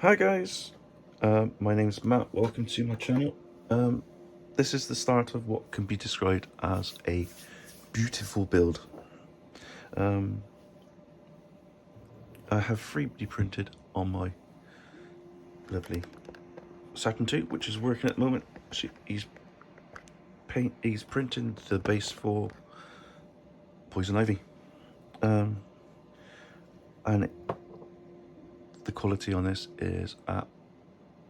Hi guys, my name's Matt. Welcome to my channel. This is the start of what can be described as a beautiful build. I have 3D printed on my lovely Saturn II, which is working at the moment. He's printing the base for Poison Ivy, and the quality on this is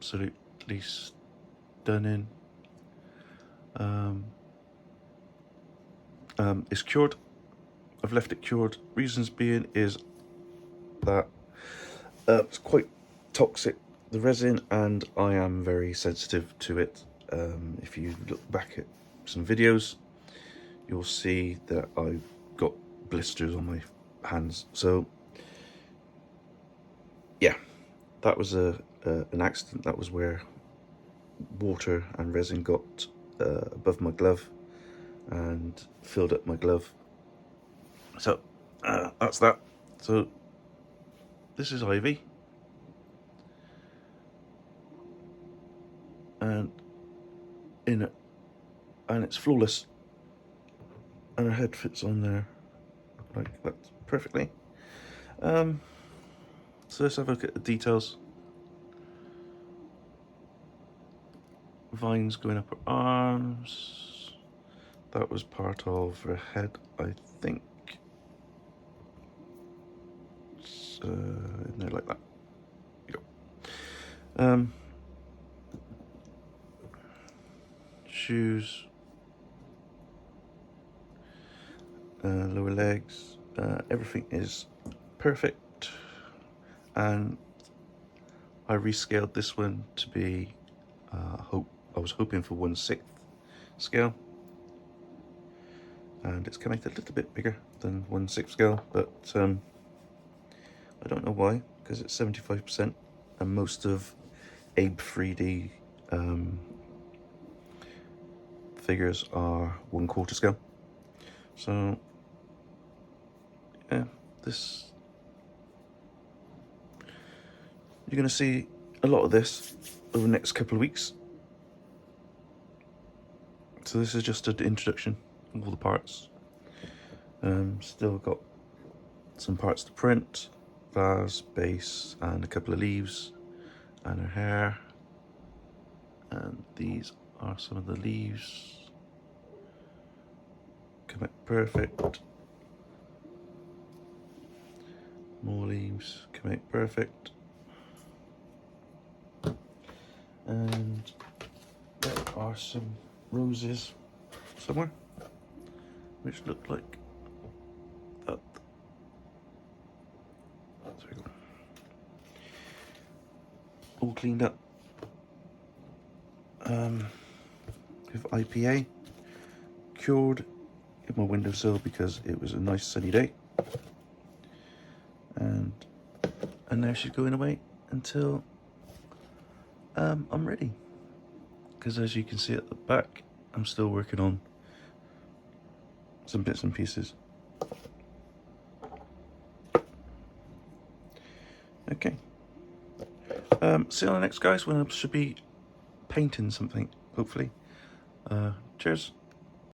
absolutely stunning. It's cured. I've left it cured. Reasons being is that it's quite toxic, the resin, and I am very sensitive to it. If you look back at some videos, you'll see that I've got blisters on my hands. So yeah, that was an accident. That was where water and resin got above my glove and filled up my glove. So that's that. So this is Ivy, and it's flawless, and her head fits on there like that perfectly. So let's have a look at the details. Vines going up her arms. That was part of her head, I think. In there like that. There you go. Shoes. Lower legs. Everything is perfect. And I rescaled this one to be I was hoping for 1/6 scale, and it's come out a little bit bigger than 1/6 scale, but I don't know why, because it's 75%, and most of Abe 3D figures are 1/4 scale. So yeah, this, you're going to see a lot of this over the next couple of weeks. So this is just an introduction of all the parts. Still got some parts to print: vase, base, and a couple of leaves, and her hair. And these are some of the leaves. Come out perfect. More leaves, come out perfect. And there are some roses somewhere which look like that. There we go. All cleaned up with IPA, cured in my windowsill because it was a nice sunny day. And now she's going away until I'm ready, because as you can see at the back, I'm still working on some bits and pieces. Okay, see you on the next, guys, when I should be painting something, hopefully. Cheers.